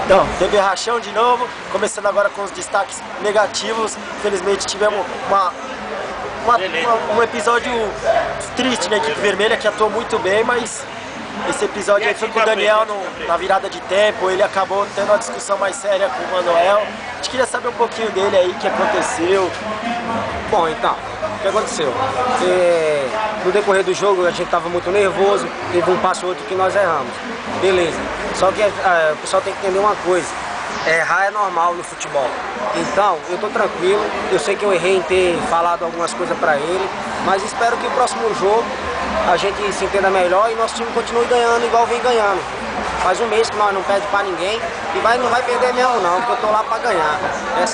Então, teve rachão de novo, começando agora com os destaques negativos. Infelizmente tivemos um episódio triste na equipe vermelha, que atuou muito bem, mas esse episódio aí foi com o Daniel na virada de tempo. Ele acabou tendo uma discussão mais séria com o Manuel. A gente queria saber um pouquinho dele aí, o que aconteceu. Bom, então, o que aconteceu? No decorrer do jogo a gente estava muito nervoso, teve um passo ou outro que nós erramos. Beleza. Só que o pessoal tem que entender uma coisa. Errar é normal no futebol. Então, eu tô tranquilo, eu sei que eu errei em ter falado algumas coisas pra ele, mas espero que o próximo jogo a gente se entenda melhor e nosso time continue ganhando igual vem ganhando. Faz um mês que nós não perde pra ninguém e não vai perder mesmo não, porque eu tô lá pra ganhar.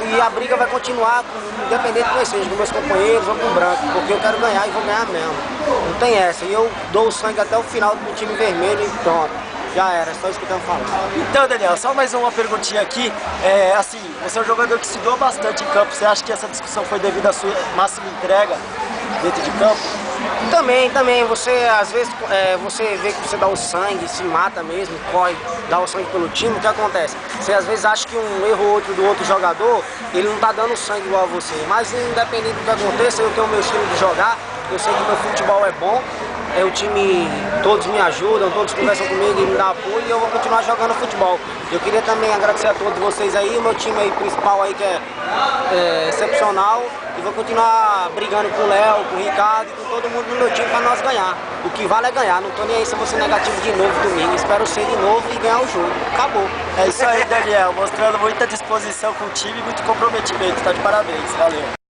E a briga vai continuar, independente de quem seja, com meus companheiros ou com o branco, porque eu quero ganhar e vou ganhar mesmo. Não tem essa, e eu dou o sangue até o final do time vermelho e pronto. Já era, só isso que eu tenho falando. Então, Daniel, só mais uma perguntinha aqui. Assim, você é um jogador que se doa bastante em campo. Você acha que essa discussão foi devido à sua máxima entrega dentro de campo? Também. Você, às vezes, você vê que você dá o sangue, se mata mesmo, corre, dá o sangue pelo time. O que acontece? Você, às vezes, acha que um erro ou outro do outro jogador, ele não tá dando sangue igual a você. Mas, independente do que aconteça, eu tenho o meu estilo de jogar. Eu sei que o meu futebol é bom. O time, todos me ajudam, todos conversam comigo e me dão apoio e eu vou continuar jogando futebol. Eu queria também agradecer a todos vocês aí, o meu time aí principal aí que é excepcional, e vou continuar brigando com o Léo, com o Ricardo e com todo mundo no meu time para nós ganhar. O que vale é ganhar, não tô nem aí se eu vou ser negativo de novo domingo, espero ser de novo e ganhar o jogo. Acabou. É isso aí, Daniel, mostrando muita disposição com o time e muito comprometimento, tá de parabéns, valeu.